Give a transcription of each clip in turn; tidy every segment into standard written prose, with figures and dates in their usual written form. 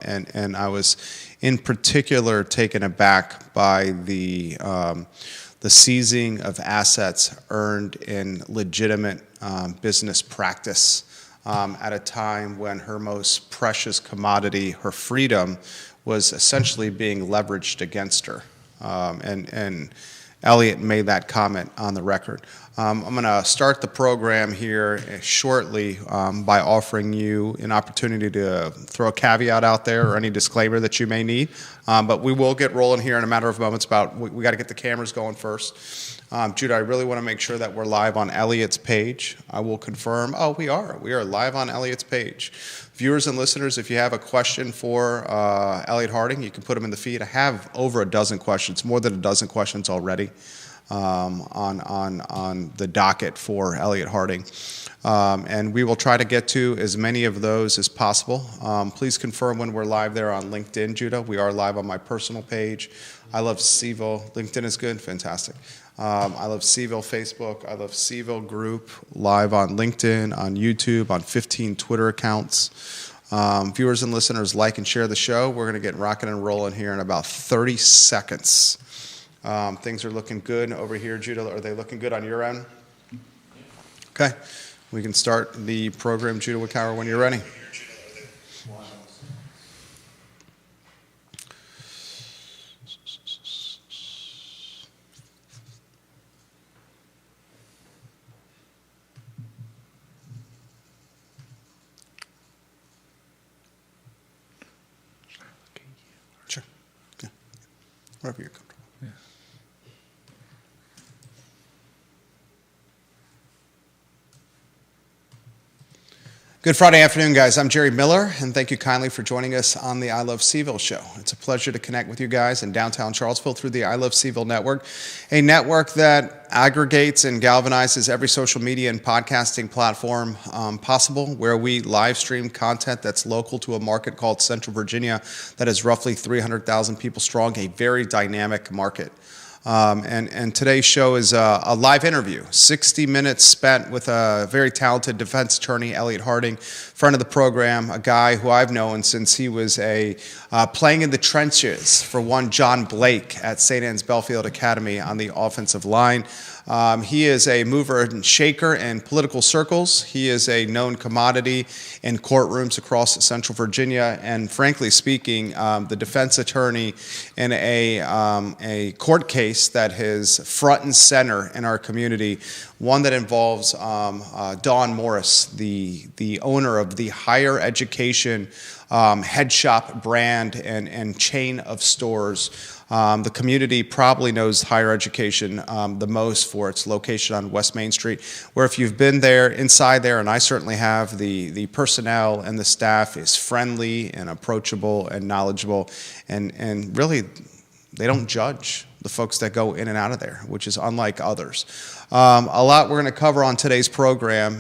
And I was in particular taken aback by the seizing of assets earned in legitimate business practice at a time when her most precious commodity, her freedom, was essentially being leveraged against her. And Elliot made that comment on the record. I'm going to start the program here shortly by offering you an opportunity to throw a caveat out there or any disclaimer that you may need. But we will get rolling here in a matter of moments. We got to get the cameras going first. Judah, I really want to make sure that we're live on Elliot's page. I will confirm. Oh, we are. We are live on Elliot's page. Viewers and listeners, if you have a question for Elliot Harding, you can put them in the feed. I have over a dozen questions, more than a dozen questions already on the docket for Elliot Harding. And we will try to get to as many of those as possible. Please confirm when we're live there on LinkedIn, Judah. We are live on my personal page. I love CVille. LinkedIn is good. Fantastic. I love CVille Facebook. I love CVille Group, live on LinkedIn, on YouTube, on 15 Twitter accounts. Viewers and listeners, like and share the show. We're going to get rocking and rolling here in about 30 seconds. Things are looking good over here, Judah. Are they looking good on your end? Okay. We can start the program, Judah Wickower, when you're ready. Sure. Yeah. Wherever you're comfortable. Yeah. Good Friday afternoon, guys. I'm Jerry Miller, and thank you kindly for joining us on the I Love CVille show. It's a pleasure to connect with you guys in downtown Charlottesville through the I Love CVille network, a network that aggregates and galvanizes every social media and podcasting platform possible, where we live stream content that's local to a market called Central Virginia that is roughly 300,000 people strong, a very dynamic market. And today's show is a live interview, 60 minutes spent with a very talented defense attorney, Elliot Harding, friend of the program, a guy who I've known since he was playing in the trenches for one John Blake at St. Anne's Belfield Academy on the offensive line. He is a mover and shaker in political circles. He is a known commodity in courtrooms across Central Virginia, and frankly speaking, the defense attorney in a court case that is front and center in our community, one that involves Dawn Morris, the owner of the higher education head shop brand and chain of stores. The community probably knows higher education the most for its location on West Main Street, where if you've been there, inside there, and I certainly have, the personnel and the staff is friendly and approachable and knowledgeable, and really they don't judge the folks that go in and out of there, which is unlike others. A lot we're going to cover on today's program.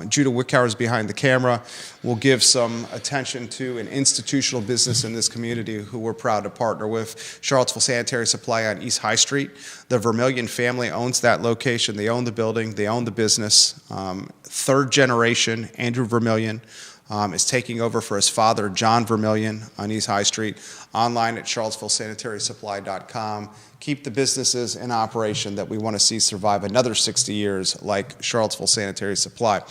Judah Wickower is behind the camera. We'll give some attention to an institutional business in this community who we're proud to partner with, Charlottesville Sanitary Supply on East High Street. The Vermillion family owns that location. They own the building. They own the business. Third generation, Andrew Vermillion, is taking over for his father, John Vermillion, on East High Street. Online at charlottesvillesanitarysupply.com. Keep the businesses in operation that we want to see survive another 60 years, like Charlottesville Sanitary Supply.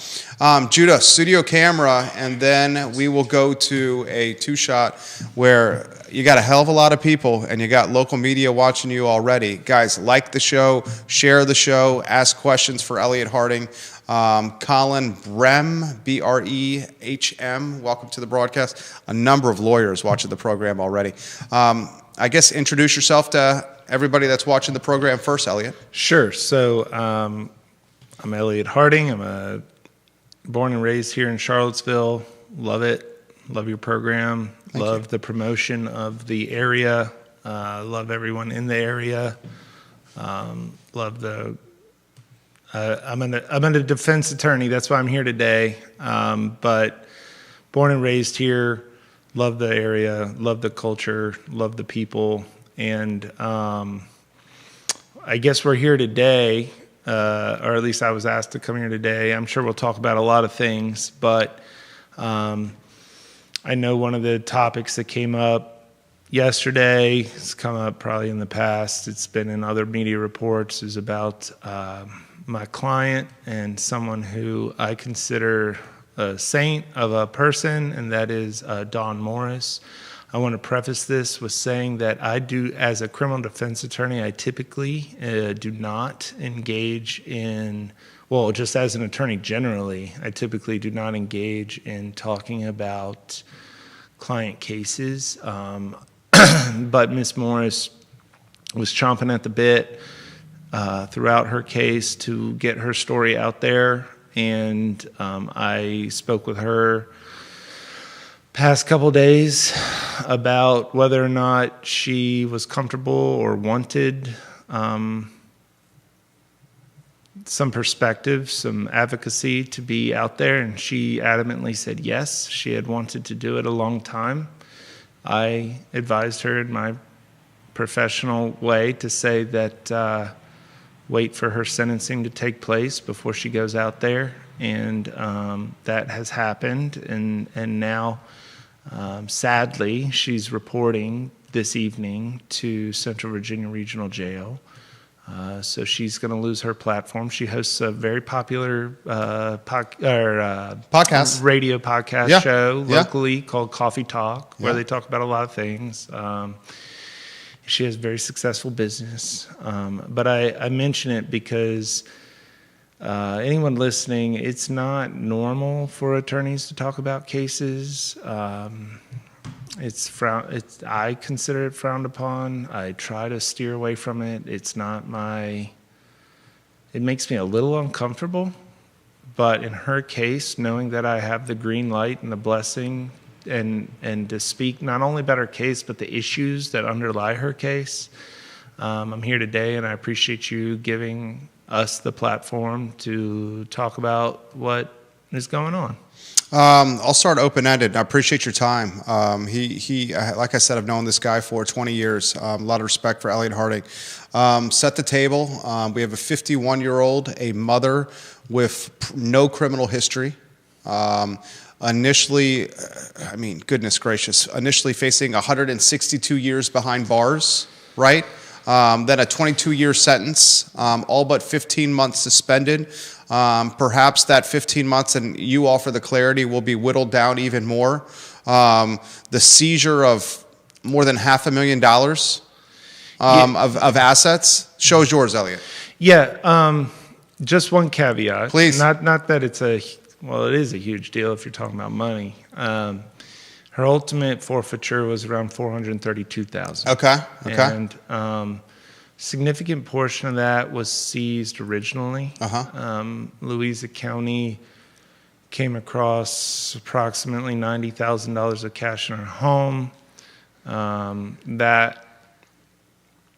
Judah, studio camera, and then we will go to a two-shot where you got a hell of a lot of people, and you got local media watching you already. Guys, like the show, share the show, ask questions for Elliot Harding. Colin Brehm, B-R-E-H-M, welcome to the broadcast. A number of lawyers watching the program already. I guess introduce yourself to everybody that's watching the program first, Elliot. Sure. So I'm Elliot Harding. I'm born and raised here in Charlottesville. Love it. Love your program. Love the promotion of the area. Love everyone in the area. Love the... I'm a defense attorney. That's why I'm here today. But born and raised here, love the area, love the culture, love the people. And I guess we're here today, or at least I was asked to come here today. I'm sure we'll talk about a lot of things, but I know one of the topics that came up yesterday, it's come up probably in the past, it's been in other media reports, is about my client and someone who I consider a saint of a person, and that is Dawn Morris. I want to preface this with saying that I do, as a criminal defense attorney, I typically do not engage in, well, just as an attorney generally, I typically do not engage in talking about client cases. But Ms. Morris was chomping at the bit throughout her case to get her story out there, and I spoke with her past couple days about whether or not she was comfortable or wanted some perspective, some advocacy to be out there, and she adamantly said yes. She had wanted to do it a long time. I advised her in my professional way to say that wait for her sentencing to take place before she goes out there, and that has happened, and now sadly, she's reporting this evening to Central Virginia Regional Jail. So she's going to lose her platform. She hosts a very popular podcast, radio podcast show locally called Coffee Talk, where they talk about a lot of things. She has a very successful business. But I mention it because anyone listening, it's not normal for attorneys to talk about cases. I consider it frowned upon. I try to steer away from it. It's not my. It makes me a little uncomfortable. But in her case, knowing that I have the green light and the blessing, and to speak not only about her case but the issues that underlie her case, I'm here today, and I appreciate you giving us the platform to talk about what is going on. I'll start open-ended. I appreciate your time. He, like I said, I've known this guy for 20 years. A lot of respect for Elliot Harding. Set the table. We have a 51-year-old, a mother with no criminal history. Initially, I mean, goodness gracious, initially facing 162 years behind bars, right? Then a 22-year sentence, all but 15 months suspended. Perhaps that 15 months, and you offer the clarity, will be whittled down even more. The seizure of more than $500,000 of assets. Show's yours, Elliot. Yeah, just one caveat. Please. Not that it's it is a huge deal if you're talking about money. Her ultimate forfeiture was around $432,000. Okay. And significant portion of that was seized originally. Louisa County came across approximately $90,000 of cash in her home. That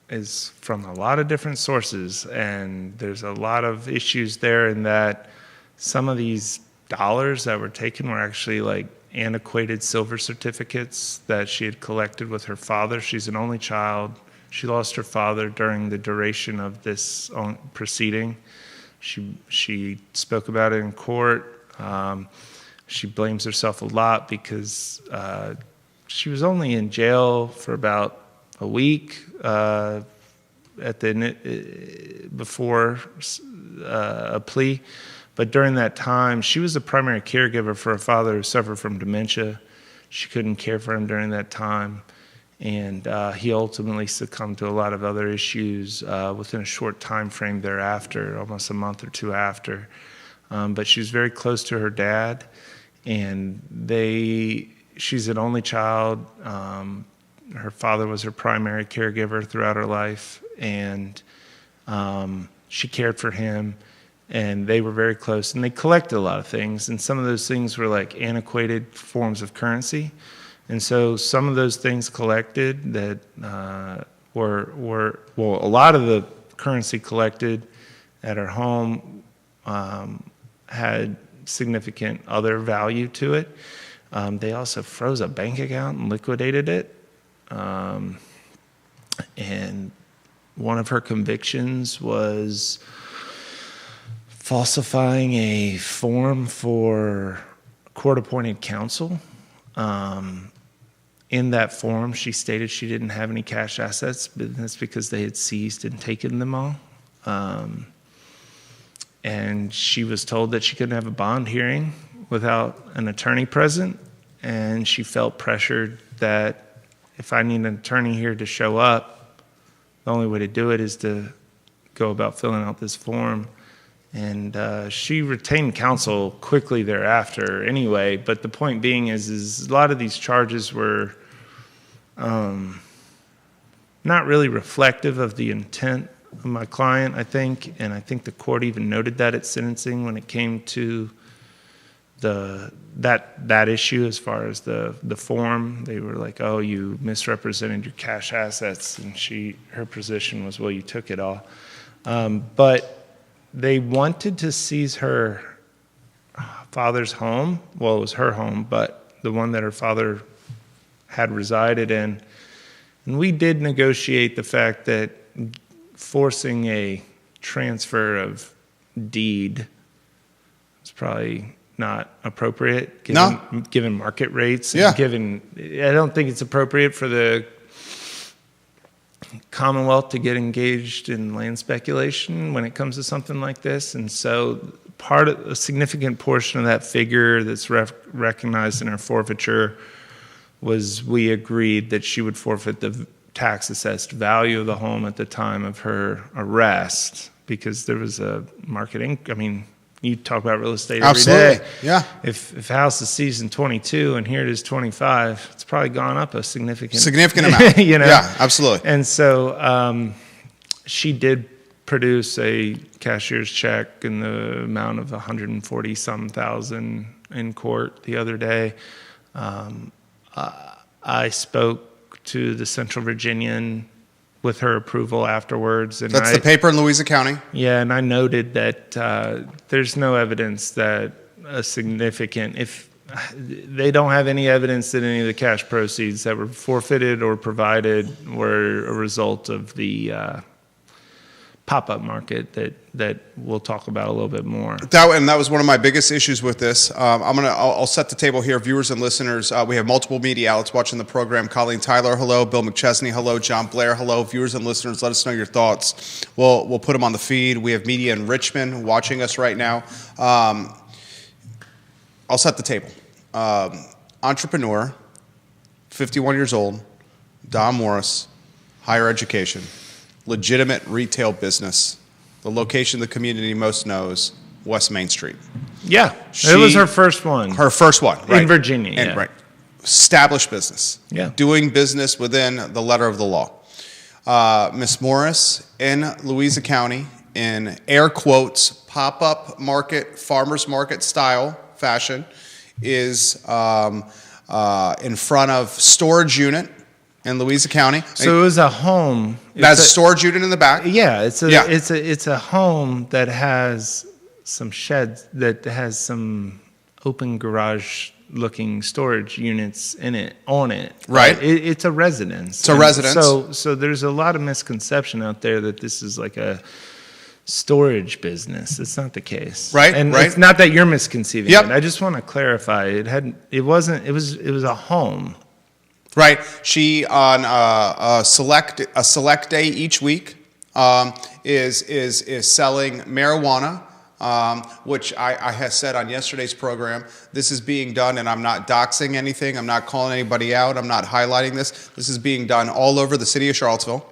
is from a lot of different sources, and there's a lot of issues there in that some of these dollars that were taken were actually like antiquated silver certificates that she had collected with her father. She's an only child. She lost her father during the duration of this proceeding. She spoke about it in court. She blames herself a lot because she was only in jail for about a week before a plea. But during that time, she was the primary caregiver for her father who suffered from dementia. She couldn't care for him during that time. And he ultimately succumbed to a lot of other issues within a short time frame thereafter, almost a month or two after. But she was very close to her dad, and she's an only child. Her father was her primary caregiver throughout her life, and she cared for him. And they were very close, and they collected a lot of things, and some of those things were like antiquated forms of currency. And so some of those things collected that were a lot of the currency collected at her home had significant other value to it. They also froze a bank account and liquidated it. And one of her convictions was falsifying a form for court-appointed counsel. In that form, she stated she didn't have any cash assets, but that's because they had seized and taken them all. And she was told that she couldn't have a bond hearing without an attorney present, and she felt pressured that if I need an attorney here to show up, the only way to do it is to go about filling out this form. And she retained counsel quickly thereafter anyway, but the point being is a lot of these charges were not really reflective of the intent of my client, I think, and I think the court even noted that at sentencing when it came to that issue as far as the form. They were like, oh, you misrepresented your cash assets, and her position was, well, you took it all. But they wanted to seize her father's home. Well, it was her home, but the one that her father had resided in. And we did negotiate the fact that forcing a transfer of deed is probably not appropriate given market rates. And I don't think it's appropriate for the Commonwealth to get engaged in land speculation when it comes to something like this. And so a significant portion of that figure that's recognized in her forfeiture was we agreed that she would forfeit the tax assessed value of the home at the time of her arrest, because there was a I mean, you talk about real estate every day. Yeah. If a house is seized in 22 and here it is 25, it's probably gone up a significant amount. You know? Yeah, absolutely. And so she did produce a cashier's check in the amount of 140-some thousand in court the other day. I spoke to the Central Virginian with her approval afterwards. And That's the paper in Louisa County? Yeah, and I noted that there's no evidence that if they don't have any evidence that any of the cash proceeds that were forfeited or provided were a result of the pop-up market that we'll talk about a little bit more. That was one of my biggest issues with this. I'll set the table here, viewers and listeners. We have multiple media outlets watching the program. Colleen Tyler, hello. Bill McChesney, hello. John Blair, hello. Viewers and listeners, let us know your thoughts. We'll put them on the feed. We have media in Richmond watching us right now. I'll set the table. Entrepreneur, 51 years old, Don Morris, higher education, legitimate retail business, the location the community most knows, West Main Street. Yeah, it was her first one. Her first one, right. In Virginia, Right. Established business. Yeah. Doing business within the letter of the law. Miss Morris in Louisa County, in air quotes, pop-up market, farmer's market style fashion, is in front of storage unit in Louisa County. So it was a home. That's a storage unit in the back. Yeah, it's a home that has some sheds, that has some open garage looking storage units on it. Right. It's a residence. It's a residence. So there's a lot of misconception out there that this is like a storage business. It's not the case. Right. And right. It's not that you're misconceiving Yep. it. I just want to clarify. It was a home. Right. She on a select day each week is selling marijuana, which I had said on yesterday's program. This is being done, and I'm not doxing anything. I'm not calling anybody out. I'm not highlighting this. This is being done all over the city of Charlottesville.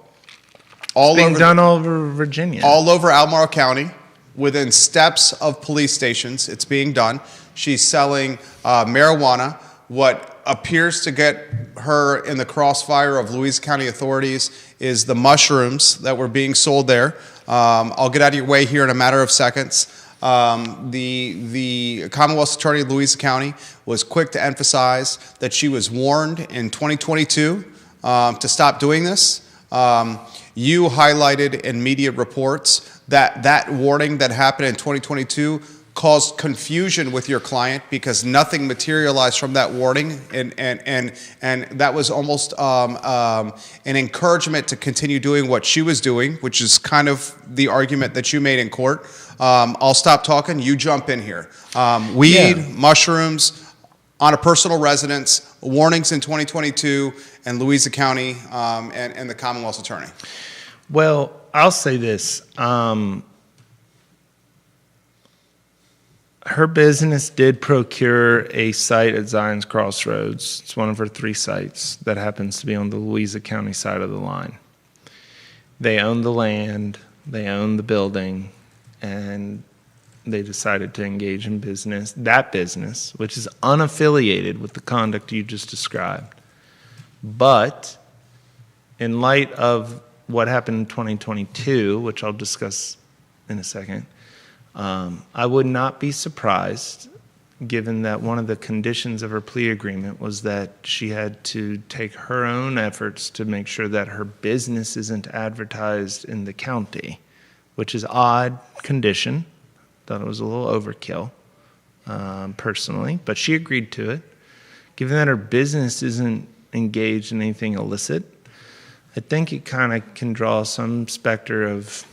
All over Virginia. All over Albemarle County, within steps of police stations. It's being done. She's selling marijuana. What appears to get her in the crossfire of Louisa County authorities is the mushrooms that were being sold there. I'll get out of your way here in a matter of seconds. The Commonwealth's Attorney of Louisa County was quick to emphasize that she was warned in 2022 to stop doing this. You highlighted in media reports that warning that happened in 2022 caused confusion with your client because nothing materialized from that warning, and that was almost an encouragement to continue doing what she was doing, which is kind of the argument that you made in court. I'll stop talking. You jump in here. Weed, mushrooms, on a personal residence, warnings in 2022, and Louisa County and the Commonwealth's attorney? Well, I'll say this. Her business did procure a site at Zion's Crossroads. It's one of her 3 sites that happens to be on the Louisa County side of the line. They own the land, they own the building, and they decided to engage in that business, which is unaffiliated with the conduct you just described. But in light of what happened in 2022, which I'll discuss in a second, I would not be surprised, given that one of the conditions of her plea agreement was that she had to take her own efforts to make sure that her business isn't advertised in the county, which is odd condition. Thought it was a little overkill, personally, but she agreed to it. Given that her business isn't engaged in anything illicit, I think it kind of can draw some specter of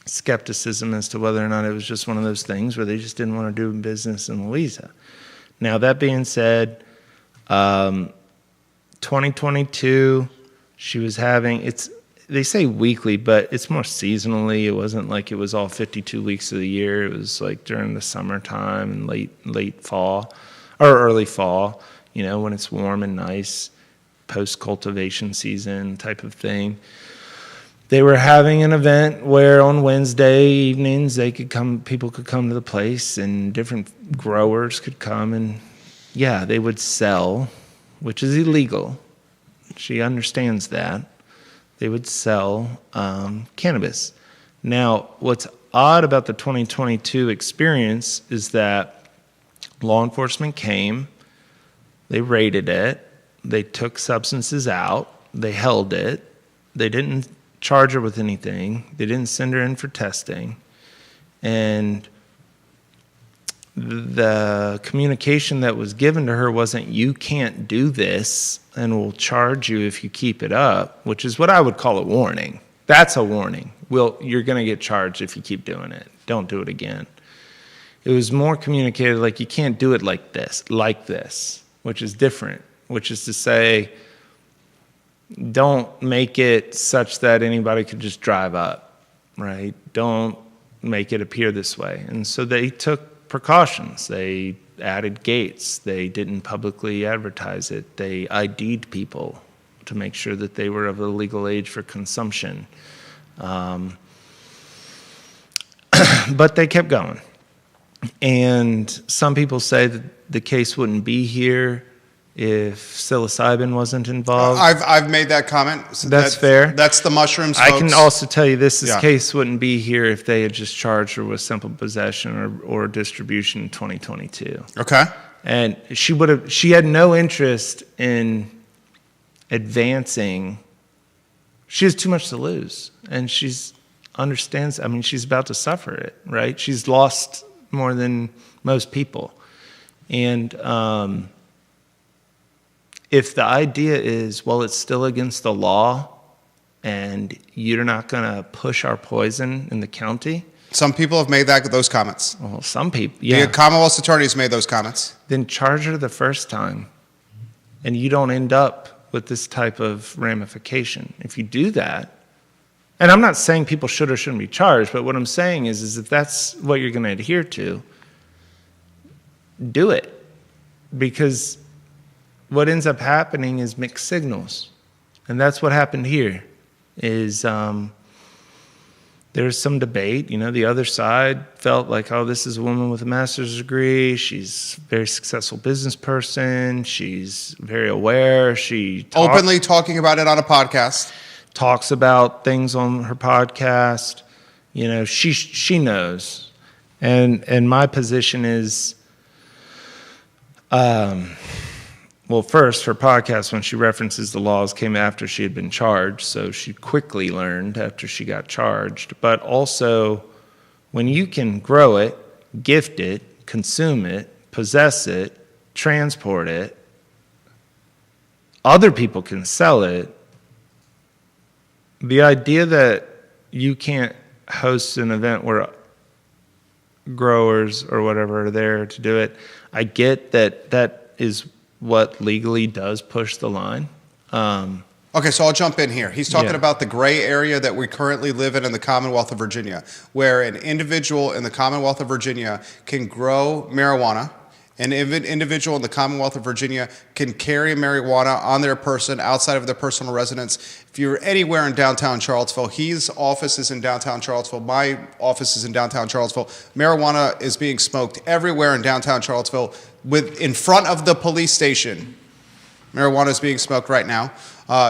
skepticism as to whether or not it was just one of those things where they just didn't want to do business in Louisa. Now, that being said, 2022, she was having, they say weekly, but it's more seasonally. It wasn't like it was all 52 weeks of the year. It was like during the summertime and late fall or early fall, when it's warm and nice, post-cultivation season type of thing. They were having an event where on Wednesday evenings people could come to the place, and different growers could come, and they would sell, which is illegal. She understands that. They would sell cannabis. Now, what's odd about the 2022 experience is that law enforcement came, they raided it, they took substances out, they held it, they didn't charge her with anything, they didn't send her in for testing, and the communication that was given to her wasn't, you can't do this and we'll charge you if you keep it up, which is what I would call a warning. That's a warning. You're going to get charged if you keep doing it. Don't do it again. It was more communicated like, you can't do it like this, which is different, which is to say, don't make it such that anybody could just drive up, right? Don't make it appear this way. And so they took precautions. They added gates. They didn't publicly advertise it. They ID'd people to make sure that they were of the legal age for consumption. But they kept going. And some people say that the case wouldn't be here if psilocybin wasn't involved. I've made that comment. So that's fair. That's the mushrooms, I folks. can also tell you this case wouldn't be here if they had just charged her with simple possession or distribution in 2022. Okay. And she had no interest in advancing. She has too much to lose. And she's about to suffer it, right? She's lost more than most people. And if the idea is, well, it's still against the law and you're not going to push our poison in the county. Some people have made those comments. Well, some people, yeah. The Commonwealth's attorney has made those comments. Then charge her the first time and you don't end up with this type of ramification. If you do that, and I'm not saying people should or shouldn't be charged, but what I'm saying is if that's what you're going to adhere to, do it. Because what ends up happening is mixed signals. And that's what happened here, is there's some debate. The other side felt like, oh, this is a woman with a master's degree. She's a very successful business person. She's very aware. She openly talking about it on a podcast. Talks about things on her podcast. She knows. And my position is, well, first, her podcast, when she references the laws, came after she had been charged, so she quickly learned after she got charged. But also, when you can grow it, gift it, consume it, possess it, transport it, other people can sell it. The idea that you can't host an event where growers or whatever are there to do it, I get that is what legally does push the line. Okay, so I'll jump in here. He's talking about the gray area that we currently live in the Commonwealth of Virginia, where an individual in the Commonwealth of Virginia can grow marijuana. An individual in the Commonwealth of Virginia can carry marijuana on their person outside of their personal residence. If you're anywhere in downtown Charlottesville, his office is in downtown Charlottesville, my office is in downtown Charlottesville. Marijuana is being smoked everywhere in downtown Charlottesville in front of the police station. Marijuana is being smoked right now.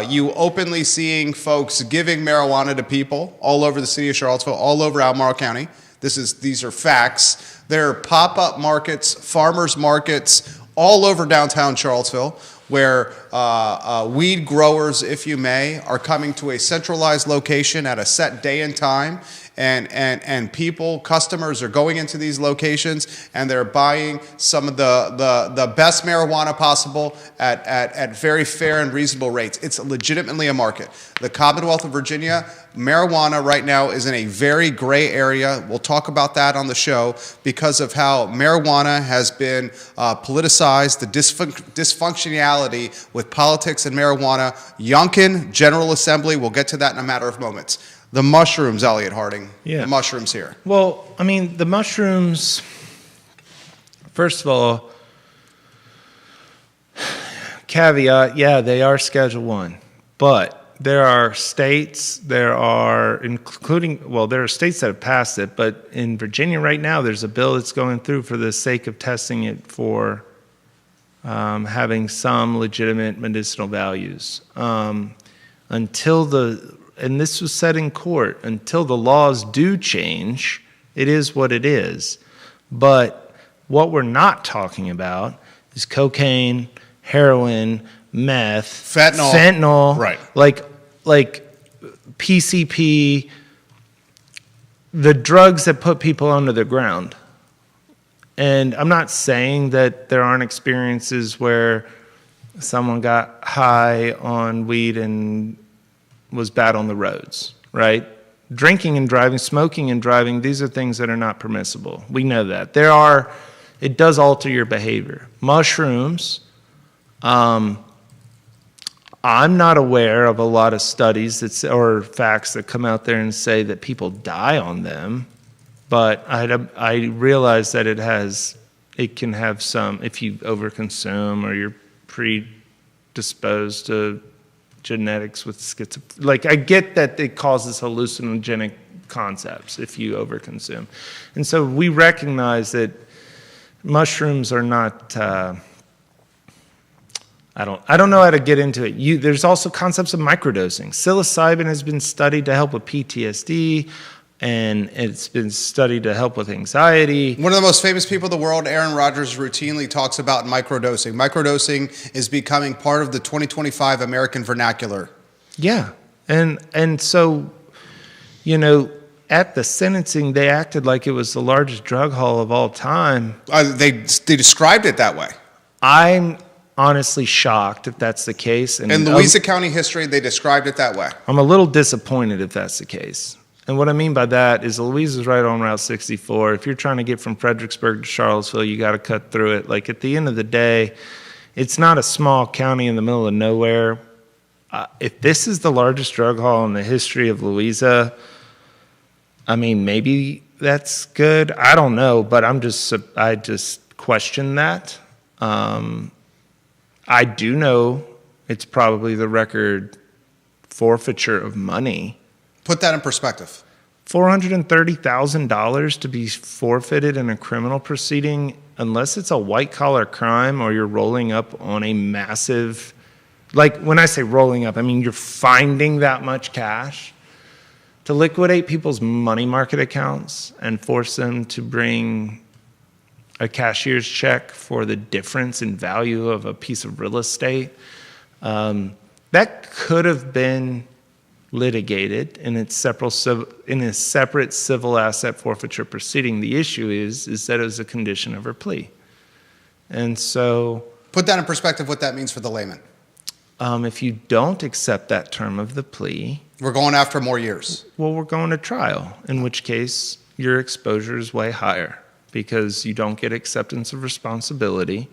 You openly seeing folks giving marijuana to people all over the city of Charlottesville, all over Albemarle County. These are facts. There are pop-up markets, farmers markets all over downtown Charlottesville where weed growers, if you may, are coming to a centralized location at a set day and time. And people, customers are going into these locations and they're buying some of the best marijuana possible at very fair and reasonable rates. It's legitimately a market. The Commonwealth of Virginia, marijuana right now is in a very gray area. We'll talk about that on the show because of how marijuana has been politicized, the dysfunctionality with politics and marijuana. Youngkin, General Assembly, we'll get to that in a matter of moments. The mushrooms, Elliot Harding. Yeah. The mushrooms here. Well, I mean, the mushrooms, first of all, caveat, yeah, they are Schedule I. But there are states, there are states that have passed it, but in Virginia right now, there's a bill that's going through for the sake of testing it for having some legitimate medicinal values. And this was said in court, until the laws do change, it is what it is. But what we're not talking about is cocaine, heroin, meth, fentanyl, right? Like PCP, the drugs that put people under the ground. And I'm not saying that there aren't experiences where someone got high on weed and was bad on the roads, right? Drinking and driving, smoking and driving, these are things that are not permissible. We know that. It does alter your behavior. Mushrooms, I'm not aware of a lot of studies or facts that come out there and say that people die on them, but I realize that it can have some, if you overconsume or you're predisposed to genetics with schizophrenia. Like, I get that it causes hallucinogenic concepts if you overconsume. And so we recognize that mushrooms are not, I don't know how to get into it. There's also concepts of microdosing. Psilocybin has been studied to help with PTSD, and it's been studied to help with anxiety. One of the most famous people in the world, Aaron Rodgers, routinely talks about microdosing. Microdosing is becoming part of the 2025 American vernacular. Yeah. And so, at the sentencing, they acted like it was the largest drug haul of all time. They described it that way. I'm honestly shocked if that's the case. In Louisa County history, they described it that way. I'm a little disappointed if that's the case. And what I mean by that is Louisa is right on Route 64. If you're trying to get from Fredericksburg to Charlottesville, you got to cut through it. Like, at the end of the day, it's not a small county in the middle of nowhere. If this is the largest drug haul in the history of Louisa, I mean, maybe that's good. I don't know, but I just question that. I do know it's probably the record forfeiture of money. Put that in perspective. $430,000 to be forfeited in a criminal proceeding, unless it's a white-collar crime or you're rolling up on a massive, like, when I say rolling up, I mean you're finding that much cash to liquidate people's money market accounts and force them to bring a cashier's check for the difference in value of a piece of real estate. That could have been litigated in a separate civil asset forfeiture proceeding. The issue is that it was a condition of her plea. And so, put that in perspective, what that means for the layman. If you don't accept that term of the plea, we're going after more years. Well, we're going to trial, in which case your exposure is way higher. because you don't get acceptance of responsibility,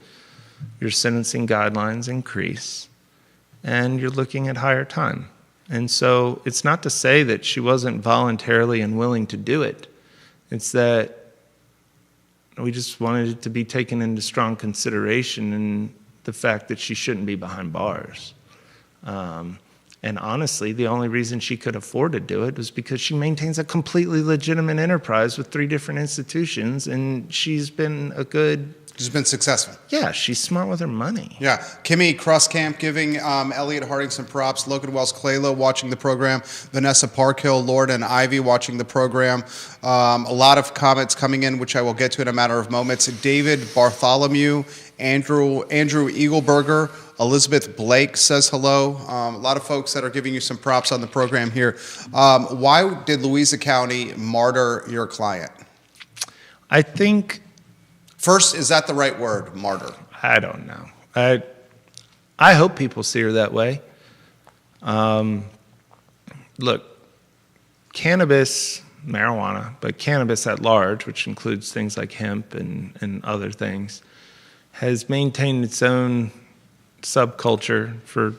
your sentencing guidelines increase, and you're looking at higher time. And so it's not to say that she wasn't voluntarily and willing to do it. It's that we just wanted it to be taken into strong consideration in the fact that she shouldn't be behind bars. And honestly, the only reason she could afford to do it was because she maintains a completely legitimate enterprise with 3 different institutions, and she's been successful. Yeah, she's smart with her money. Yeah. Kimmy Crosscamp giving Elliot Harding some props. Logan Wells Claylo watching the program. Vanessa Parkhill, Lord, and Ivy watching the program. A lot of comments coming in, which I will get to in a matter of moments. David Bartholomew, Andrew Eagleberger, Elizabeth Blake says hello. A lot of folks that are giving you some props on the program here. Why did Louisa County martyr your client? I think... First, is that the right word, martyr? I don't know. I hope people see her that way. Look, cannabis, marijuana, but cannabis at large, which includes things like hemp and other things, has maintained its own subculture for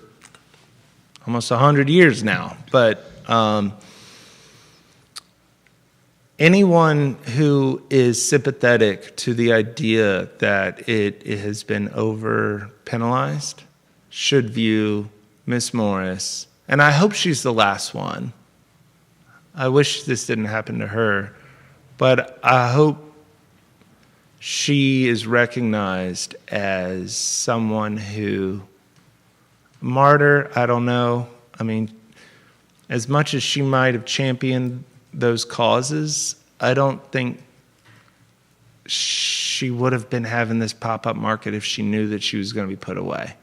almost 100 years now. But anyone who is sympathetic to the idea that it has been over penalized should view Miss Morris, and I hope she's the last one. I wish this didn't happen to her, but I hope she is recognized as someone who, martyr, I don't know. I mean, as much as she might have championed those causes, I don't think she would have been having this pop-up market if she knew that she was going to be put away.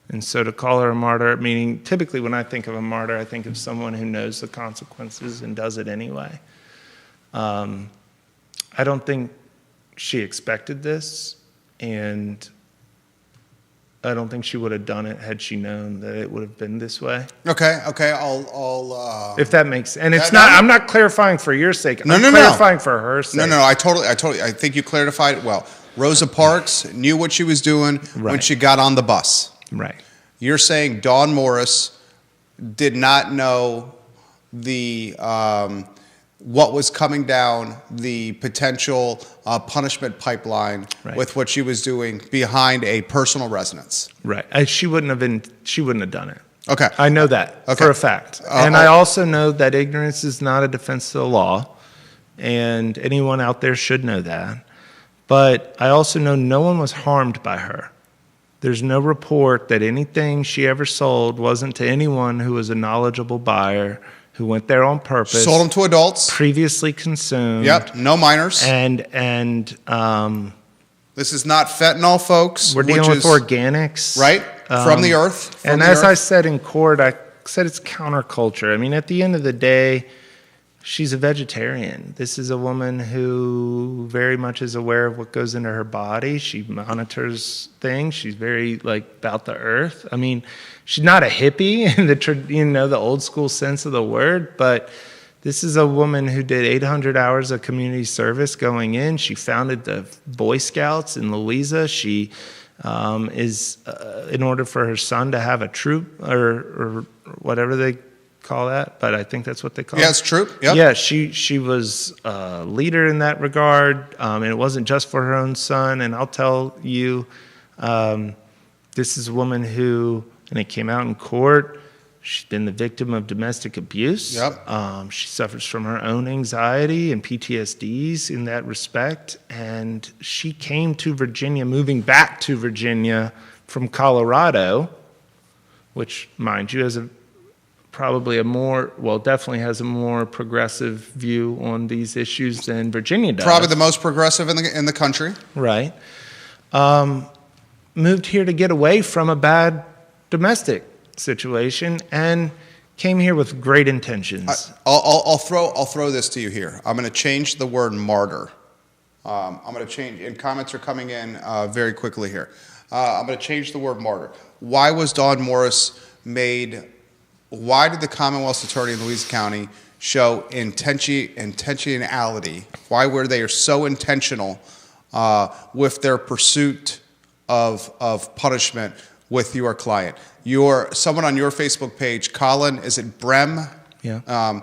And so to call her a martyr, meaning typically when I think of a martyr, I think of someone who knows the consequences and does it anyway. I don't think she expected this, and I don't think she would have done it had she known that it would have been this way. Okay. I'll if that makes sense. And it's not. I'm not clarifying for your sake. I'm clarifying for her sake. No. I think you clarified it well. Rosa Parks knew what she was doing when she got on the bus. Right. You're saying Dawn Morris did not know the what was coming down the potential punishment pipeline with what she was doing behind a personal residence. Right. She wouldn't have done it. Okay. I know that for a fact. And I also know that ignorance is not a defense to the law, and anyone out there should know that. But I also know no one was harmed by her. There's no report that anything she ever sold wasn't to anyone who was a knowledgeable buyer, who went there on purpose. Sold them to adults. Previously consumed. Yep, no minors. And this is not fentanyl, folks. We're dealing with organics. Right, from the earth. I said in court, I said it's counterculture. I mean, at the end of the day, she's a vegetarian. This is a woman who very much is aware of what goes into her body. She monitors things. She's very about the earth. I mean, she's not a hippie in the old school sense of the word, but this is a woman who did 800 hours of community service going in. She founded the Boy Scouts in Louisa. She is in order for her son to have a troop or whatever they call that, but I think that's what they call it. Yeah, it's true. Yep. Yeah, she was a leader in that regard, and it wasn't just for her own son. And I'll tell you, this is a woman who, and it came out in court, she's been the victim of domestic abuse. Yep. She suffers from her own anxiety and PTSDs in that respect, and she came to Virginia, moving back to Virginia from Colorado, which, mind you, definitely has a more progressive view on these issues than Virginia does. Probably the most progressive in the country. Right. Moved here to get away from a bad domestic situation and came here with great intentions. I'll throw this to you here. I'm going to change the word martyr. I'm going to change, and comments are coming in very quickly here. I'm going to change the word martyr. Why was Dawn Morris made? Why did the Commonwealth's attorney in Louisa County show intentionality? Why were they so intentional with their pursuit of punishment with your client. Someone on your Facebook page, Colin, is it Brem? Yeah.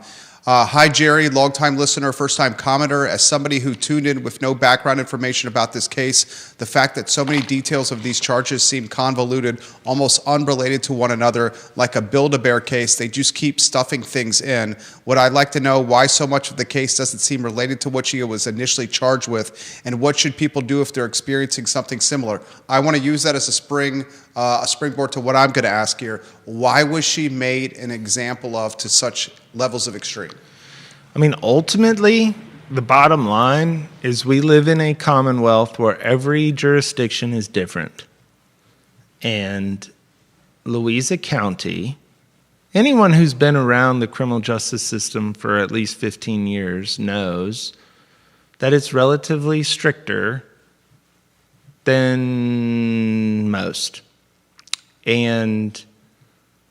Hi, Jerry, longtime listener, first-time commenter. As somebody who tuned in with no background information about this case, the fact that so many details of these charges seem convoluted, almost unrelated to one another, like a Build-A-Bear case, they just keep stuffing things in. Would I like to know why so much of the case doesn't seem related to what she was initially charged with, and what should people do if they're experiencing something similar? I want to use that as a springboard to what I'm going to ask here. Why was she made an example of to such levels of extreme? I mean, ultimately, the bottom line is we live in a commonwealth where every jurisdiction is different. And Louisa County, anyone who's been around the criminal justice system for at least 15 years knows that it's relatively stricter than most. And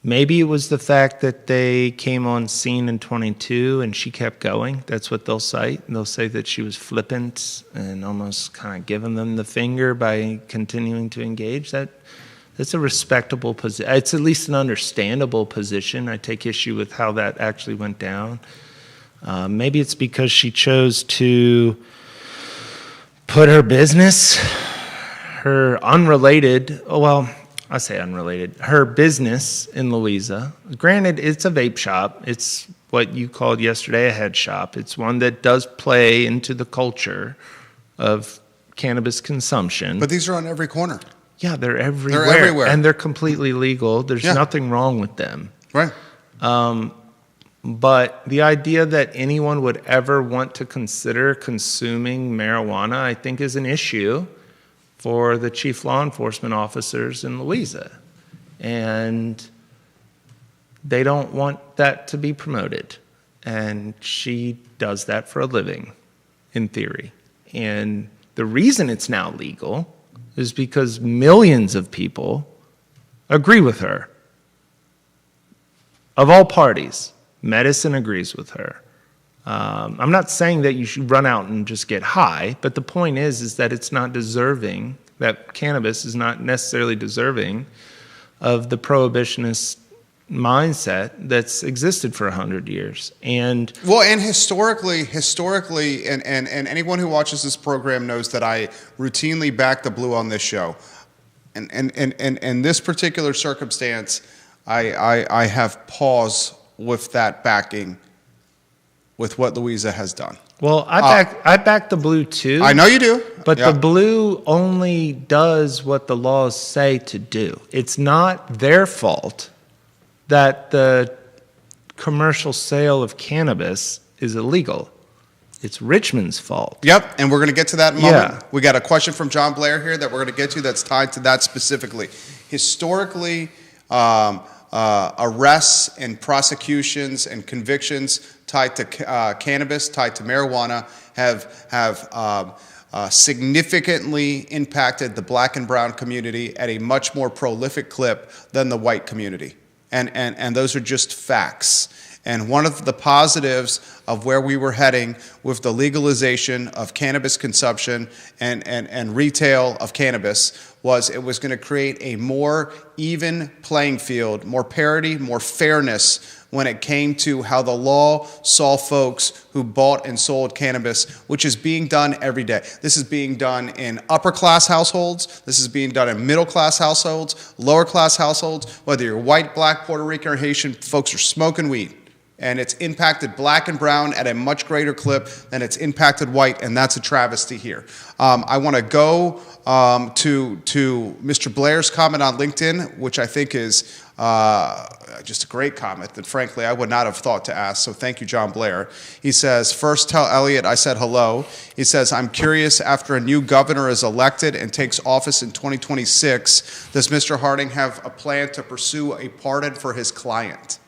maybe it was the fact that they came on scene in 22 and she kept going. That's what they'll cite. They'll say that she was flippant and almost kind of giving them the finger by continuing to engage. That's a respectable position. It's at least an understandable position. I take issue with how that actually went down. Maybe it's because she chose to put her business, her unrelated, I say unrelated, her business in Louisa. Granted, it's a vape shop. It's what you called yesterday a head shop. It's one that does play into the culture of cannabis consumption. But these are on every corner. Yeah, they're everywhere. They're everywhere. And they're completely legal. There's Yeah. nothing wrong with them. Right. But the idea that anyone would ever want to consider consuming marijuana, I think, is an issue for the chief law enforcement officers in Louisa. And they don't want that to be promoted. And she does that for a living, in theory. And the reason it's now legal is because millions of people agree with her. Of all parties, medicine agrees with her. I'm not saying that you should run out and just get high, but the point is that it's not deserving, that cannabis is not necessarily deserving of the prohibitionist mindset that's existed for 100 years. And historically, and anyone who watches this program knows that I routinely back the blue on this show. And in this particular circumstance, I have pause with that backing with what Louisa has done. Well, I back the blue too. I know you do. But Yeah. the blue only does what the laws say to do. It's not their fault that the commercial sale of cannabis is illegal. It's Richmond's fault. Yep, and we're going to get to that in a moment. Yeah. We got a question from John Blair here that we're going to get to that's tied to that specifically. Historically, arrests and prosecutions and convictions tied to cannabis, tied to marijuana, have significantly impacted the black and brown community at a much more prolific clip than the white community. And those are just facts. And one of the positives of where we were heading with the legalization of cannabis consumption and retail of cannabis was it was going to create a more even playing field, more parity, more fairness when it came to how the law saw folks who bought and sold cannabis, which is being done every day. This is being done in upper class households. This is being done in middle class households, lower class households. Whether you're white, black, Puerto Rican, or Haitian, folks are smoking weed. And it's impacted black and brown at a much greater clip than it's impacted white, and that's a travesty here. I want to go to Mr. Blair's comment on LinkedIn, which I think is just a great comment that, frankly, I would not have thought to ask. So thank you, John Blair. He says, first tell Elliot I said hello. He says, I'm curious, after a new governor is elected and takes office in 2026, does Mr. Harding have a plan to pursue a pardon for his client?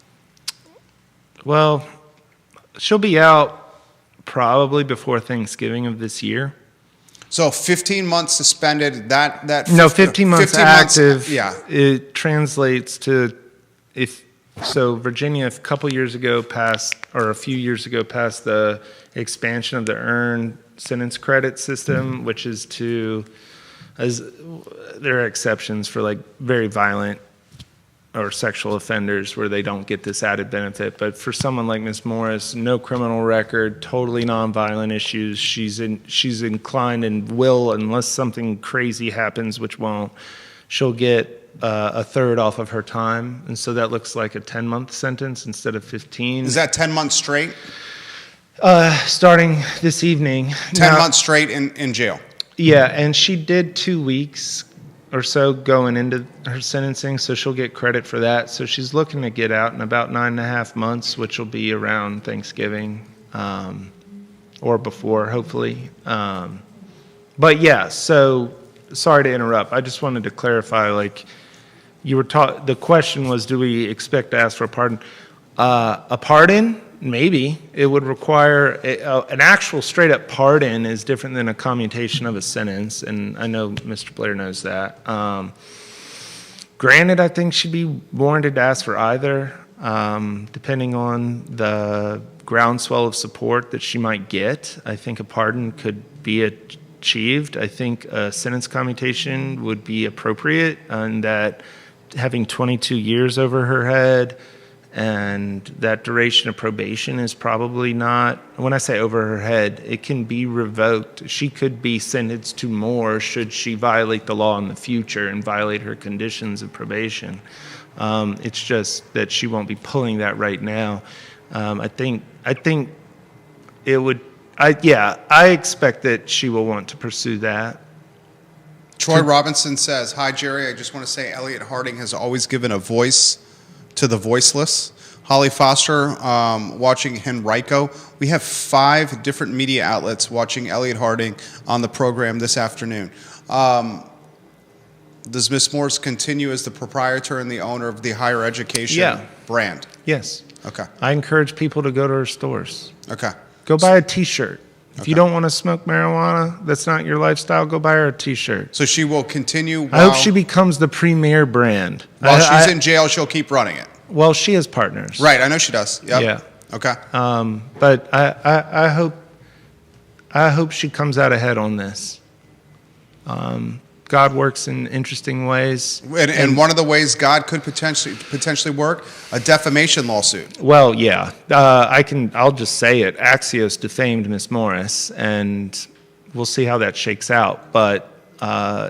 Well, she'll be out probably before Thanksgiving of this year. So 15 months suspended, that 15 months active. Yeah. It translates to Virginia a few years ago passed the expansion of the earned sentence credit system, which is there are exceptions for like very violent or sexual offenders where they don't get this added benefit. But for someone like Ms. Morris, no criminal record, totally nonviolent issues, she's inclined and will, unless something crazy happens, which won't, she'll get a third off of her time. And so that looks like a 10-month sentence instead of 15. Is that 10 months straight? Starting this evening. 10 months straight in jail. Yeah, and she did 2 weeks or so going into her sentencing, so she'll get credit for that. So she's looking to get out in about 9.5 months, which will be around Thanksgiving or before, hopefully. But yeah, so sorry to interrupt. I just wanted to clarify, like, you were the question was, do we expect to ask for a pardon? A pardon? Maybe. It would require an actual straight-up pardon is different than a commutation of a sentence, and I know Mr. Blair knows that. Granted, I think she'd be warranted to ask for either, depending on the groundswell of support that she might get. I think a pardon could be achieved. I think a sentence commutation would be appropriate, and that having 22 years over her head and that duration of probation is probably not, when I say over her head, it can be revoked. She could be sentenced to more should she violate the law in the future and violate her conditions of probation. It's just that she won't be pulling that right now. I think it would, I expect that she will want to pursue that. Troy Robinson says, "Hi, Jerry. I just want to say Elliot Harding has always given a voice to the voiceless." Holly Foster, watching Henrico. We have 5 different media outlets watching Elliot Harding on the program this afternoon. Does Ms. Morris continue as the proprietor and the owner of the higher education brand? Yes. Okay. I encourage people to go to her stores. Okay. Go buy a T-shirt. If you don't want to smoke marijuana, that's not your lifestyle, go buy her a T-shirt. So she will continue I hope she becomes the premier brand. While she's in jail, she'll keep running it. Well, she has partners. Right, I know she does. Yep. Yeah. Okay. But I hope she comes out ahead on this. God works in interesting ways. And one of the ways God could potentially work, a defamation lawsuit. Well, yeah. I'll just say it. Axios defamed Ms. Morris, and we'll see how that shakes out. But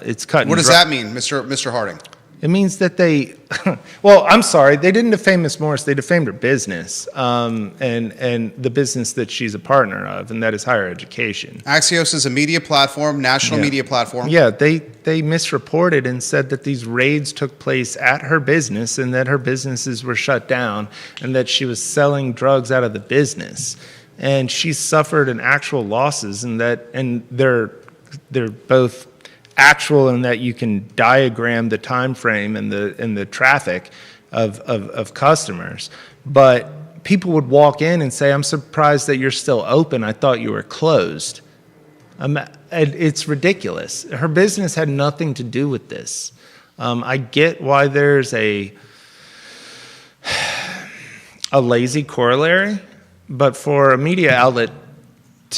it's cut and What does that mean, Mr. Harding? It means that well, I'm sorry, they didn't defame Ms. Morris, they defamed her business, and the business that she's a partner of, and that is higher education. Axios is a media platform, national media platform. Yeah, they misreported and said that these raids took place at her business and that her businesses were shut down and that she was selling drugs out of the business. And she suffered an actual losses, and they're both actual in that you can diagram the time frame and the traffic of customers. But people would walk in and say, "I'm surprised that you're still open. I thought you were closed." It's ridiculous. Her business had nothing to do with this. I get why there's a lazy corollary, but for a media outlet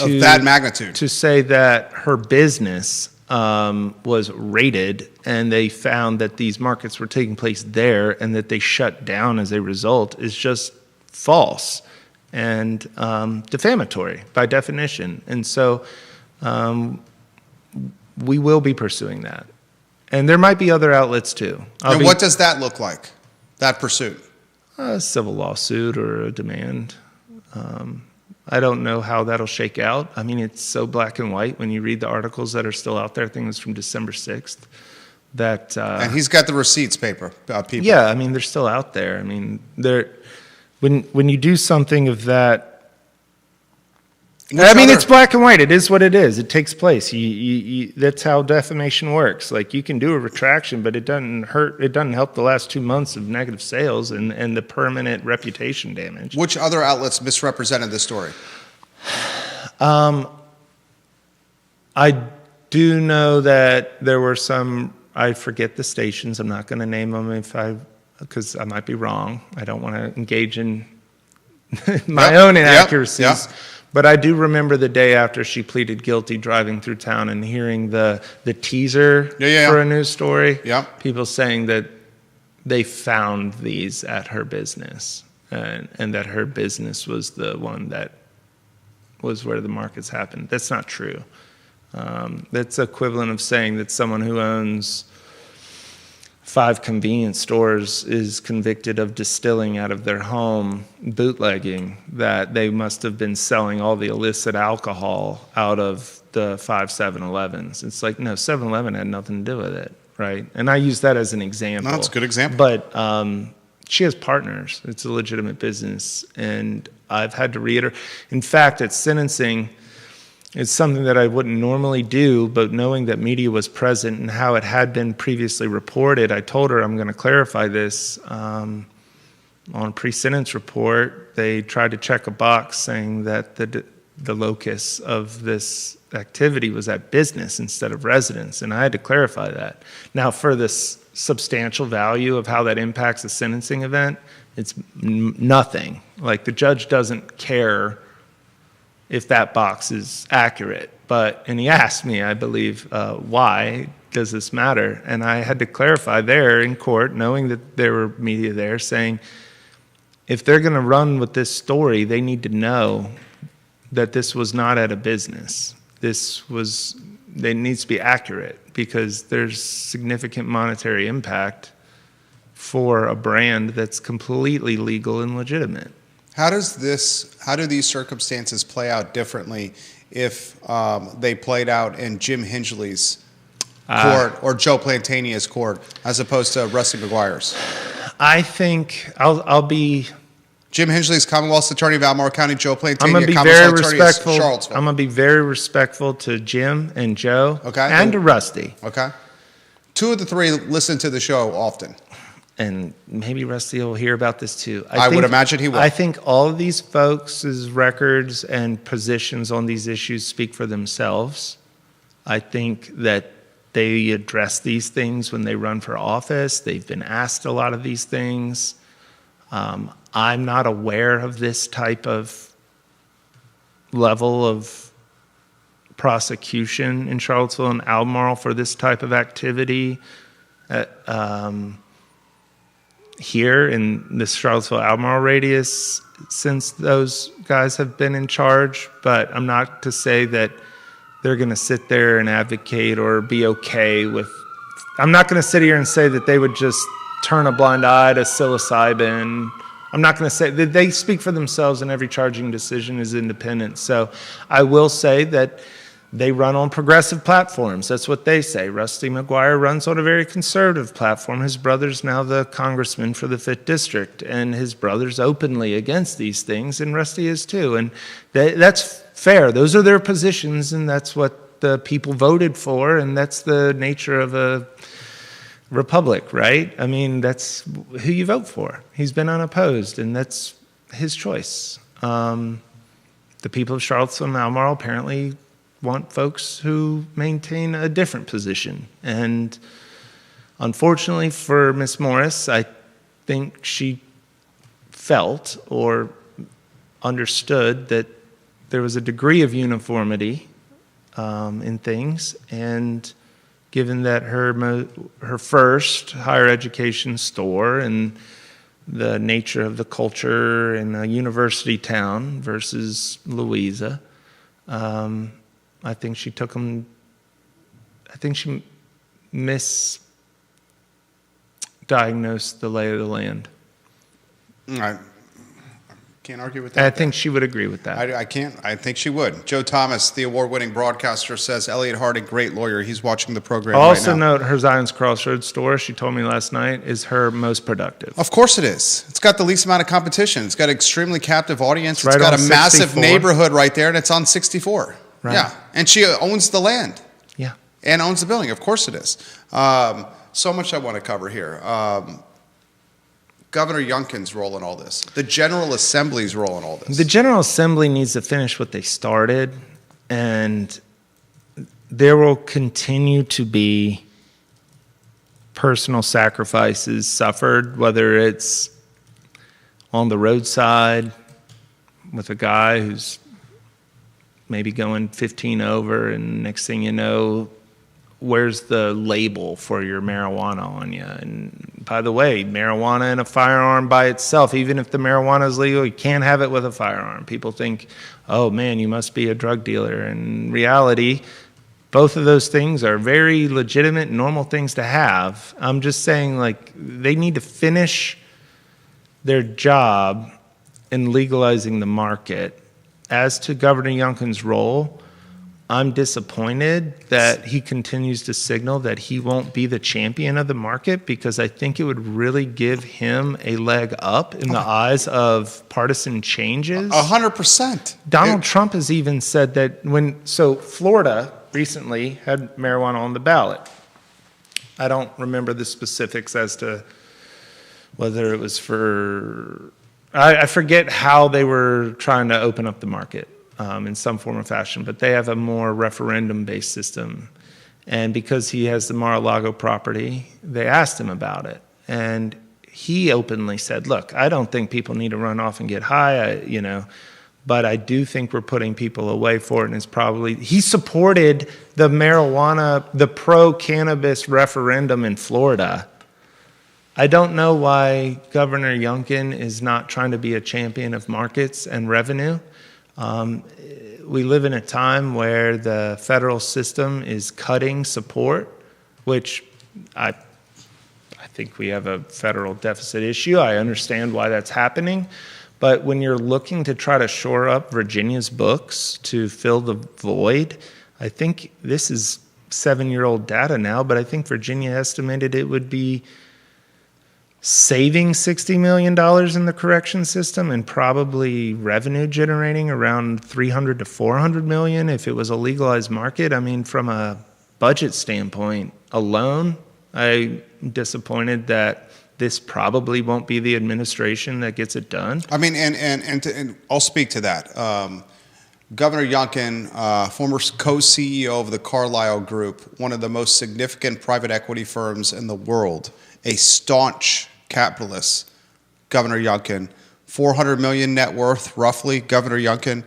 of that magnitude to say that her business was raided and they found that these markets were taking place there and that they shut down as a result is just false and defamatory by definition. And so we will be pursuing that. And there might be other outlets too. And what does that look like, that pursuit? A civil lawsuit or a demand. I don't know how that'll shake out. I mean, it's so black and white when you read the articles that are still out there. I think it was from December 6th. And he's got the receipts people. Yeah, I mean, they're still out there. I mean, when you do something of that, it's black and white. It is what it is. It takes place. That's how defamation works. Like, you can do a retraction, but it doesn't hurt. It doesn't help the last 2 months of negative sales and the permanent reputation damage. Which other outlets misrepresented this story? I do know that there were some. I forget the stations. I'm not going to name them because I might be wrong. I don't want to engage in my own inaccuracies. But I do remember the day after she pleaded guilty, driving through town and hearing the teaser for a news story. Yeah. People saying that they found these at her business, and that her business was the one that was where the markets happened. That's not true. That's equivalent of saying that someone who owns 5 convenience stores is convicted of distilling out of their home, bootlegging, that they must have been selling all the illicit alcohol out of the 5 7-Elevens. It's like, no, 7-Eleven had nothing to do with it, right? And I use that as an example. No, that's a good example. But she has partners. It's a legitimate business. And I've had to reiterate. In fact, at sentencing, it's something that I wouldn't normally do, but knowing that media was present and how it had been previously reported, I told her I'm going to clarify this. On a pre-sentence report, they tried to check a box saying that the locus of this activity was at business instead of residence, and I had to clarify that. Now, for this substantial value of how that impacts a sentencing event, it's nothing. Like, the judge doesn't care if that box is accurate. And he asked me, I believe, why does this matter? And I had to clarify there in court, knowing that there were media there, saying, if they're going to run with this story, they need to know that this was not at a business. It needs to be accurate, because there's significant monetary impact for a brand that's completely legal and legitimate. How do these circumstances play out differently if they played out in Jim Hingley's court or Joe Plantania's court as opposed to Rusty McGuire's? I think I'll be Jim Hingley's Commonwealth's Attorney of Albemarle County, Joe Plantania, I'm going to be Commonwealth's very Attorney respectful. of Charlottesville. I'm going to be very respectful to Jim and Joe, Okay. and to Rusty. Okay. 2 of the 3 listen to the show often. And maybe Rusty will hear about this too. I would imagine he will. I think all of these folks' records and positions on these issues speak for themselves. I think that they address these things when they run for office. They've been asked a lot of these things. I'm not aware of this type of level of prosecution in Charlottesville and Albemarle for this type of activity. Here in this Charlottesville-Albemarle radius since those guys have been in charge, but I'm not to say that they're going to sit there and advocate or be okay with. I'm not going to sit here and say that they would just turn a blind eye to psilocybin. I'm not going to say that they speak for themselves, and every charging decision is independent. So I will say that they run on progressive platforms. That's what they say. Rusty McGuire runs on a very conservative platform. His brother's now the congressman for the 5th District, and his brother's openly against these things, and Rusty is too. And that's fair. Those are their positions, and that's what the people voted for, and that's the nature of a republic, right? I mean, that's who you vote for. He's been unopposed, and that's his choice. The people of Charlottesville and Albemarle apparently want folks who maintain a different position. And unfortunately for Ms. Morris, I think she felt or understood that there was a degree of uniformity in things, and given that her first higher education store and the nature of the culture in a university town versus Louisa, I think she took them. I think she misdiagnosed the lay of the land. I can't argue with that. I think she would agree with that. I can't. I think she would. Joe Thomas, the award-winning broadcaster, says Elliot Harding, great lawyer. He's watching the program I'll right also now. note her Zion's Crossroads store, she told me last night, is her most productive. Of course it is. It's got the least amount of competition. It's got an extremely captive audience. It's right got on a massive 64. neighborhood right there, and it's on 64. Right. Yeah, and she owns the land. Yeah. And owns the building. Of course it is. So much I want to cover here. Governor Youngkin's role in all this. The General Assembly's role in all this. The General Assembly needs to finish what they started, and there will continue to be personal sacrifices suffered, whether it's on the roadside with a guy who's maybe going 15 over, and next thing you know, where's the label for your marijuana on you? And by the way, marijuana and a firearm by itself, even if the marijuana is legal, you can't have it with a firearm. People think, oh man, you must be a drug dealer. In reality, both of those things are very legitimate, normal things to have. I'm just saying, like, they need to finish their job in legalizing the market. As to Governor Youngkin's role, I'm disappointed that he continues to signal that he won't be the champion of the market, because I think it would really give him a leg up in the eyes of partisan changes. 100%. Donald Trump has even said that Florida recently had marijuana on the ballot. I don't remember the specifics as to whether it was I forget how they were trying to open up the market. In some form or fashion, but they have a more referendum-based system. And because he has the Mar-a-Lago property, they asked him about it. And he openly said, look, I don't think people need to run off and get high, but I do think we're putting people away for it. And he supported the the pro-cannabis referendum in Florida. I don't know why Governor Youngkin is not trying to be a champion of markets and revenue. We live in a time where the federal system is cutting support, which I think we have a federal deficit issue. I understand why that's happening. But when you're looking to try to shore up Virginia's books to fill the void, I think this is 7-year-old data now, but I think Virginia estimated it would be saving $60 million in the correction system and probably revenue generating around $300 to $400 million if it was a legalized market. I mean, from a budget standpoint alone, I'm disappointed that this probably won't be the administration that gets it done. I mean, and I'll speak to that. Governor Youngkin, former co-CEO of the Carlyle Group, one of the most significant private equity firms in the world, a staunch capitalist, Governor Youngkin, 400 million net worth, roughly, Governor Youngkin.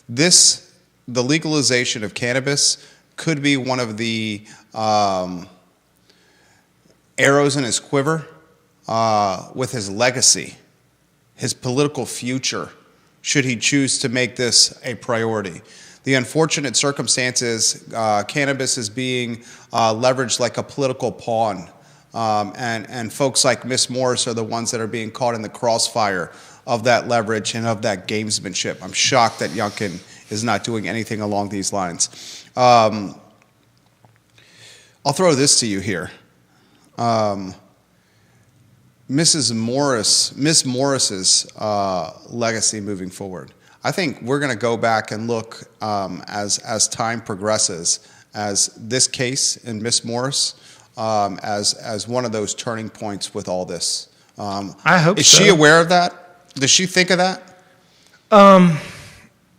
The legalization of cannabis could be one of the arrows in his quiver with his legacy, his political future, should he choose to make this a priority. The unfortunate circumstances, cannabis is being leveraged like a political pawn. And folks like Miss Morris are the ones that are being caught in the crossfire of that leverage and of that gamesmanship. I'm shocked that Youngkin is not doing anything along these lines. I'll throw this to you here. Miss Morris's legacy moving forward. I think we're going to go back and look as time progresses as this case in Miss Morris. As one of those turning points with all this. I hope so. Is she aware of that? Does she think of that?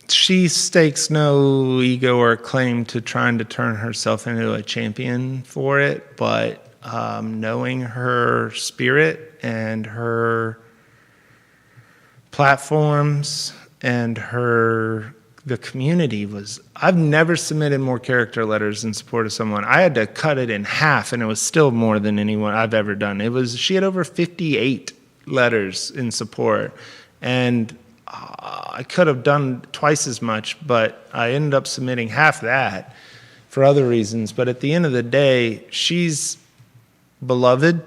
She stakes no ego or claim to trying to turn herself into a champion for it, but knowing her spirit and her platforms and the community I've never submitted more character letters in support of someone. I had to cut it in half, and it was still more than anyone I've ever done. She had over 58 letters in support, and I could have done twice as much, but I ended up submitting half that for other reasons. But at the end of the day, she's beloved.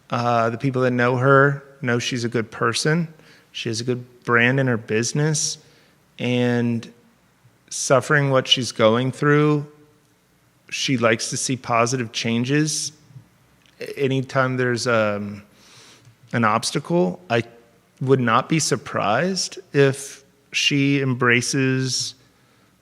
The people that know her know she's a good person. She has a good brand in her business. And suffering what she's going through, she likes to see positive changes. Anytime there's an obstacle, I would not be surprised if she embraces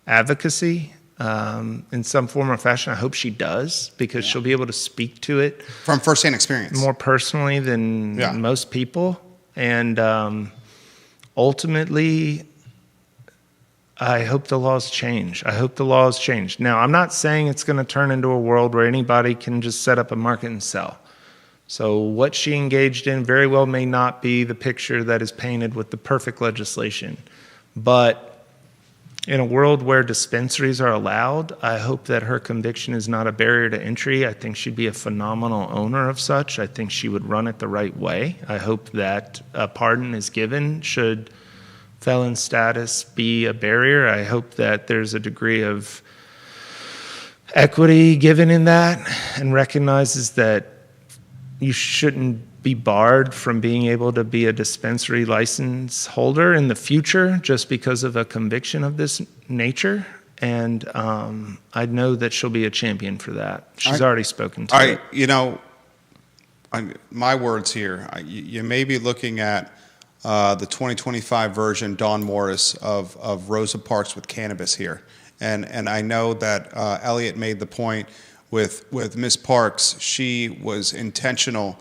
advocacy in some form or fashion. I hope she does, because she'll be able to speak to it from firsthand experience more personally than most people. And ultimately, I hope the laws change. Now, I'm not saying it's going to turn into a world where anybody can just set up a market and sell. So what she engaged in very well may not be the picture that is painted with the perfect legislation. But In a world where dispensaries are allowed, I hope that her conviction is not a barrier to entry. I think she'd be a phenomenal owner of such. I think she would run it the right way. I hope that a pardon is given should felon status be a barrier. I hope that there's a degree of equity given in that and recognizes that you shouldn't be barred from being able to be a dispensary license holder in the future just because of a conviction of this nature. And I know that she'll be a champion for that. She's already spoken to it. You know, my words here, you may be looking at the 2025 version, Dawn Morris, of Rosa Parks with cannabis here. And I know that Elliot made the point with Miss Parks. She was intentional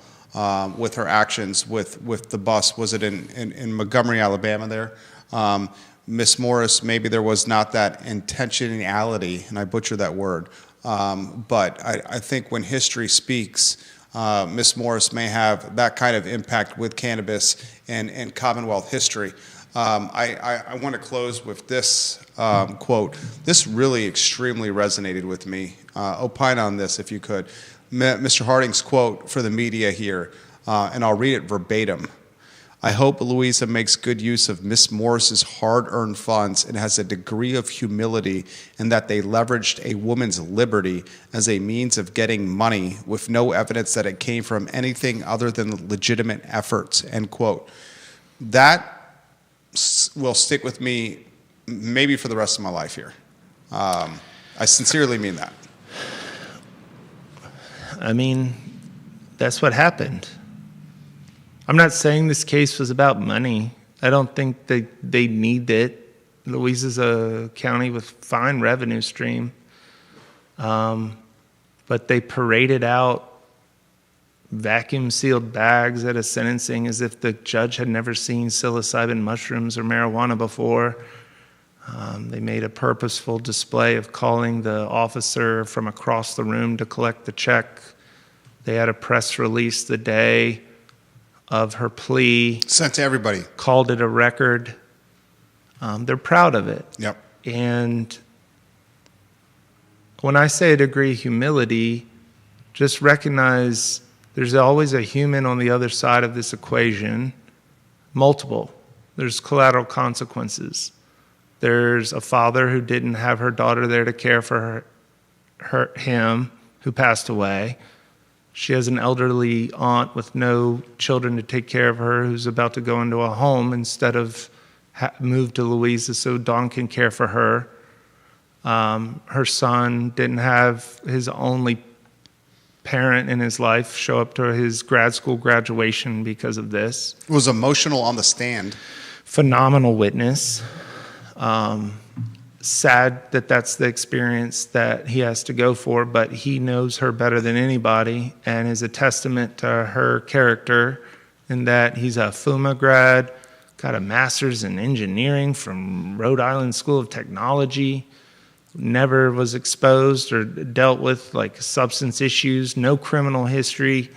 with her actions with the bus. Was it in Montgomery, Alabama there? Miss Morris, maybe there was not that intentionality, and I butcher that word. But I think when history speaks, Miss Morris may have that kind of impact with cannabis and Commonwealth history. I want to close with this quote. This really extremely resonated with me. Opine on this if you could. Mr. Harding's quote for the media here, and I'll read it verbatim. I hope Louisa makes good use of Miss Morris's hard-earned funds and has a degree of humility in that they leveraged a woman's liberty as a means of getting money with no evidence that it came from anything other than legitimate efforts, end quote. That will stick with me maybe for the rest of my life here. I sincerely mean that. I mean, that's what happened. I'm not saying this case was about money. I don't think they need it. Louisa's a county with fine revenue stream. But they paraded out vacuum-sealed bags at a sentencing as if the judge had never seen psilocybin mushrooms or marijuana before. They made a purposeful display of calling the officer from across the room to collect the check. They had a press release the day of her plea. Sent to everybody. Called it a record. They're proud of it. Yep. And when I say a degree of humility, just recognize there's always a human on the other side of this equation. Multiple. There's collateral consequences. There's a father who didn't have her daughter there to care for him, who passed away. She has an elderly aunt with no children to take care of her who's about to go into a home instead of move to Louisa so Dawn can care for her. Her son didn't have his only parent in his life show up to his grad school graduation because of this. It was emotional on the stand. Phenomenal witness. Sad that that's the experience that he has to go for, but he knows her better than anybody and is a testament to her character in that he's a FUMA grad, got a master's in engineering from Rhode Island School of Technology, never was exposed or dealt with like substance issues, no criminal history.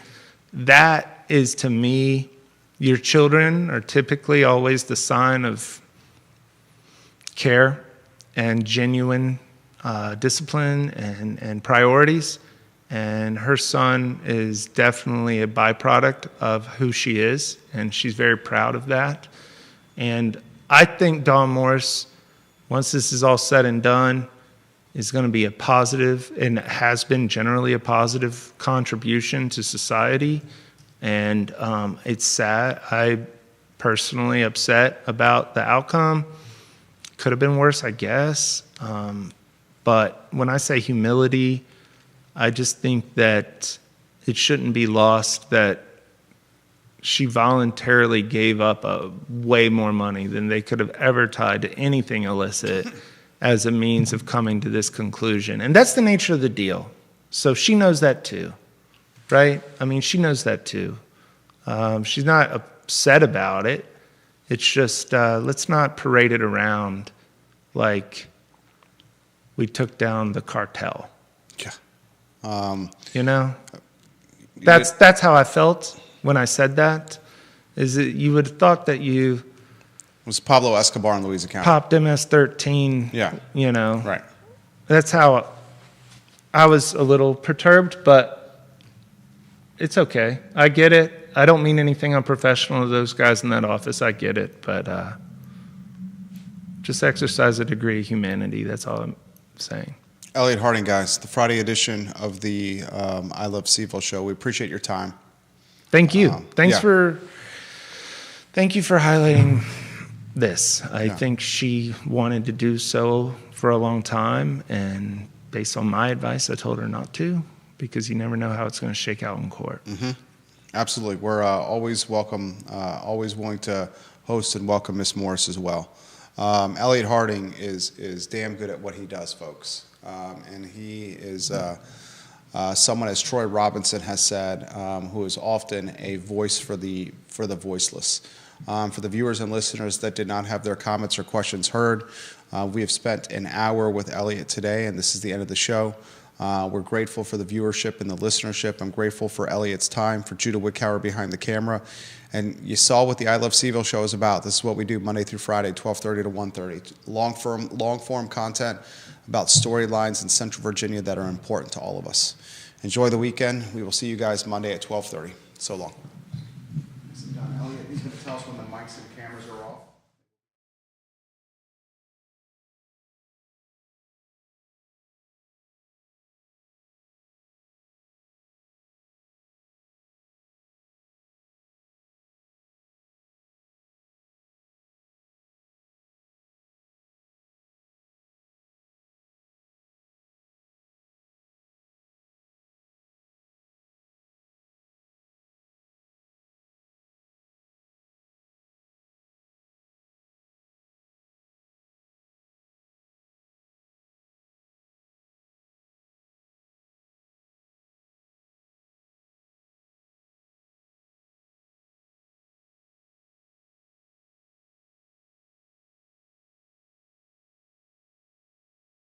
That is, to me, your children are typically always the sign of care and genuine discipline and priorities. And her son is definitely a byproduct of who she is, and she's very proud of that. And I think Dawn Morris, once this is all said and done, is going to be a positive, and has been generally a positive contribution to society. And it's sad. I personally upset about the outcome. Could have been worse, I guess. But when I say humility, I just think that it shouldn't be lost that she voluntarily gave up way more money than they could have ever tied to anything illicit as a means of coming to this conclusion. And that's the nature of the deal. So she knows that too, right? I mean, she knows that too. She's not upset about it. It's just, let's not parade it around like we took down the cartel. Yeah. You know? That's how I felt when I said that, is that you would have thought that you was Pablo Escobar in Louisa County. Popped MS-13. Yeah. You know. Right. That's how I was a little perturbed, but it's okay. I get it. I don't mean anything unprofessional to those guys in that office. I get it, but just exercise a degree of humanity. That's all I'm saying. Elliot Harding, guys, the Friday edition of the I Love CVille show. We appreciate your time. Thank you. Thank you for highlighting this. I think she wanted to do so for a long time, and based on my advice, I told her not to, because you never know how it's going to shake out in court. Mm-hmm. Absolutely. We're always welcome, always willing to host and welcome Miss Morris as well. Elliot Harding is damn good at what he does, folks. And he is someone, as Troy Robinson has said, who is often a voice for the voiceless. For the viewers and listeners that did not have their comments or questions heard, we have spent an hour with Elliot today, and this is the end of the show. We're grateful for the viewership and the listenership. I'm grateful for Elliot's time, for Judah Wickower behind the camera. And you saw what the I Love CVille show is about. This is what we do Monday through Friday, 12:30 to 1:30. Long-form content about storylines in Central Virginia that are important to all of us. Enjoy the weekend. We will see you guys Monday at 12:30. So long. Elliot, he's going to tell us when the mics and cameras are off.